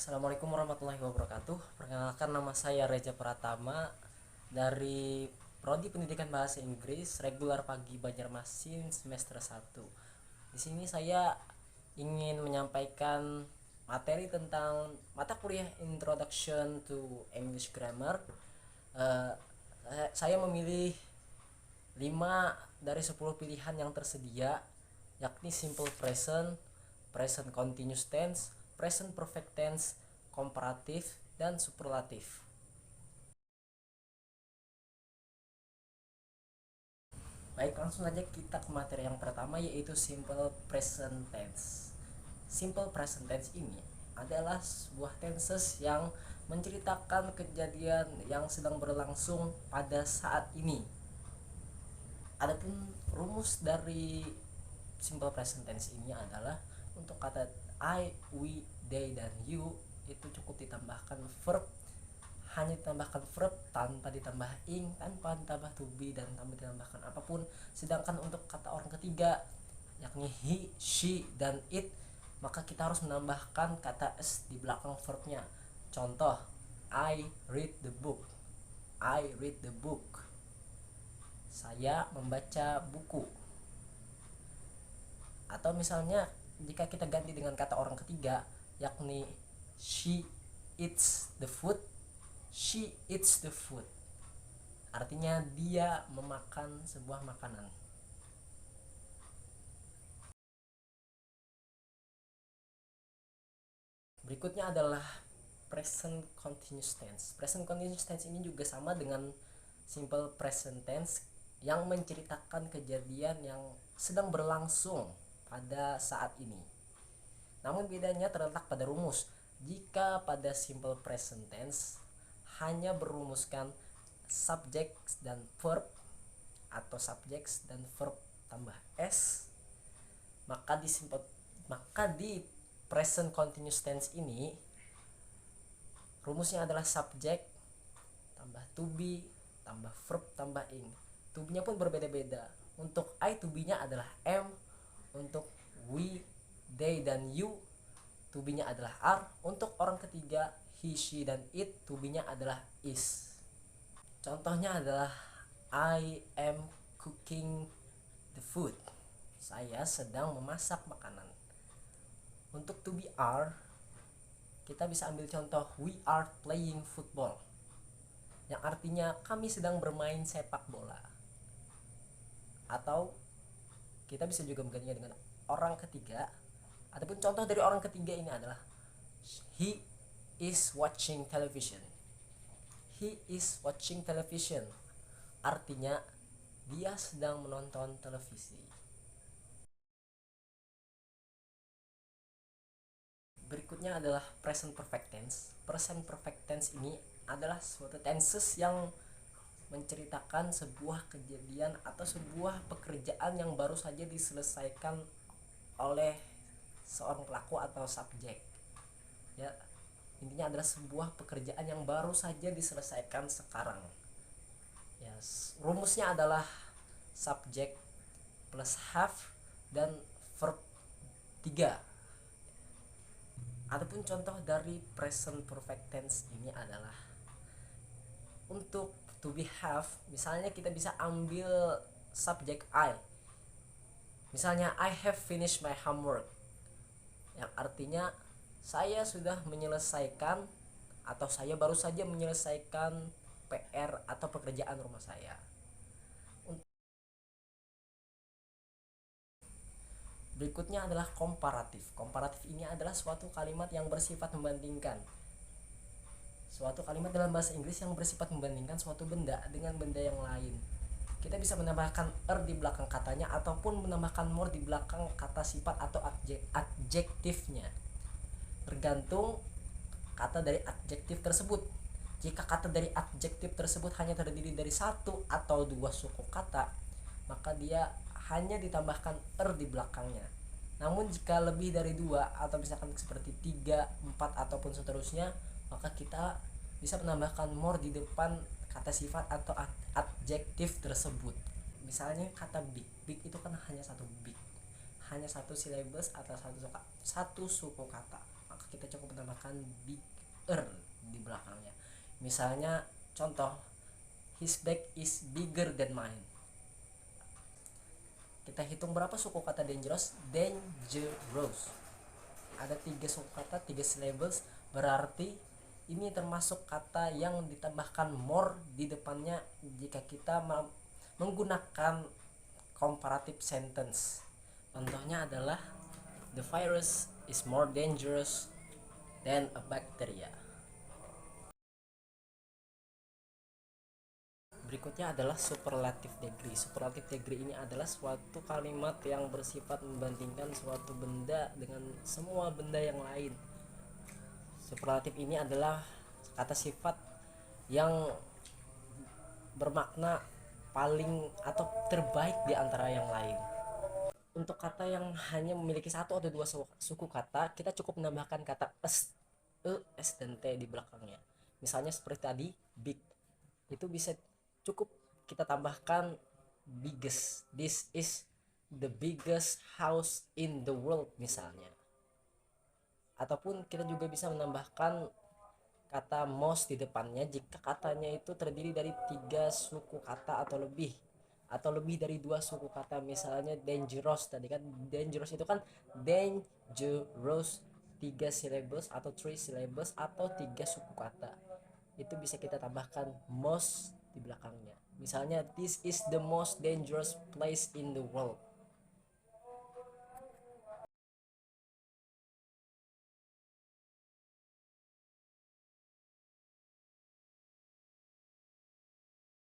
Assalamualaikum warahmatullahi wabarakatuh. Perkenalkan, nama saya Reza Pratama dari Prodi Pendidikan Bahasa Inggris Regular Pagi Banjarmasin semester 1. Di sini saya ingin menyampaikan materi tentang mata kuliah Introduction to English Grammar. Eh, saya memilih 5 dari 10 pilihan yang tersedia, yakni simple present, present continuous tense, present perfect tense, komparatif, dan superlatif. Baik, langsung aja kita ke materi yang pertama, yaitu simple present tense. Simple present tense ini adalah sebuah tenses yang menceritakan kejadian yang sedang berlangsung pada saat ini. Adapun rumus dari simple present tense ini adalah untuk kata I, we, they, dan you itu cukup ditambahkan verb, hanya ditambahkan verb tanpa ditambah ing, tanpa ditambah to be, dan tanpa ditambahkan apapun. Sedangkan untuk kata orang ketiga yakni he, she, dan it, maka kita harus menambahkan kata s di belakang verbnya. Contoh, I read the book. I read the book. Saya membaca buku. Atau misalnya jika kita ganti dengan kata orang ketiga yakni she eats the food. She eats the food, artinya dia memakan sebuah makanan. Berikutnya adalah present continuous tense. Present continuous tense ini juga sama dengan simple present tense yang menceritakan kejadian yang sedang berlangsung pada saat ini. Namun bedanya terletak pada rumus. Jika pada simple present tense hanya berumuskan subject dan verb atau subject dan verb tambah s, maka di present continuous tense ini rumusnya adalah subject tambah to be tambah verb tambah ing. To be nya pun berbeda-beda. Untuk I, to be nya adalah am. Untuk we, they, dan you, to be nya adalah are. Untuk orang ketiga he, she, dan it, to be nya adalah is. Contohnya adalah I am cooking the food. Saya sedang memasak makanan. Untuk to be are, kita bisa ambil contoh we are playing football, yang artinya kami sedang bermain sepak bola. Atau kita bisa juga menggantinya dengan orang ketiga. Adapun contoh dari orang ketiga ini adalah he is watching television. He is watching television, artinya dia sedang menonton televisi. Berikutnya adalah present perfect tense. Present perfect tense ini adalah suatu tenses yang menceritakan sebuah kejadian atau sebuah pekerjaan yang baru saja diselesaikan oleh seorang pelaku atau subjek. Ya, intinya adalah sebuah pekerjaan yang baru saja diselesaikan sekarang. Ya, rumusnya adalah subjek plus have dan verb 3. Adapun contoh dari present perfect tense ini adalah untuk to be have, misalnya kita bisa ambil subjek I. Misalnya I have finished my homework, yang artinya saya sudah menyelesaikan atau saya baru saja menyelesaikan PR atau pekerjaan rumah saya. Berikutnya adalah komparatif. Komparatif ini adalah suatu kalimat yang bersifat membandingkan. Suatu kalimat dalam bahasa Inggris yang bersifat membandingkan suatu benda dengan benda yang lain. Kita bisa menambahkan di belakang katanya ataupun menambahkan more di belakang kata sifat atau adjektifnya, tergantung kata dari adjektif tersebut. Jika kata dari adjektif tersebut hanya terdiri dari satu atau dua suku kata, maka dia hanya ditambahkan di belakangnya. Namun jika lebih dari dua atau misalkan seperti 3, 4 ataupun seterusnya, maka kita bisa menambahkan more di depan kata sifat atau adjektif tersebut. Misalnya kata big. Big itu kan hanya satu big, hanya satu silabus atau satu suku kata. maka kita cukup menambahkan bigger di belakangnya. Misalnya contoh, his bag is bigger than mine. Kita hitung berapa suku kata dangerous. Dangerous ada 3 suku kata, 3 syllables, berarti ini termasuk kata yang ditambahkan more di depannya jika kita menggunakan comparative sentence. Contohnya adalah the virus is more dangerous than a bacteria. Berikutnya adalah superlative degree. Superlative degree ini adalah suatu kalimat yang bersifat membandingkan suatu benda dengan semua benda yang lain. Superlatif ini adalah kata sifat yang bermakna paling atau terbaik di antara yang lain. Untuk kata yang hanya memiliki 1 atau 2 suku kata, kita cukup menambahkan kata s, dan t di belakangnya. Misalnya seperti tadi, big. Itu bisa cukup kita tambahkan biggest. This is the biggest house in the world misalnya. Ataupun kita juga bisa menambahkan kata most di depannya jika katanya itu terdiri dari 3 suku kata atau lebih dari 2 suku kata. Misalnya dangerous, tadi kan dangerous itu kan dangerous 3 syllables atau 3 syllables atau 3 suku kata, itu bisa kita tambahkan most di belakangnya. Misalnya this is the most dangerous place in the world,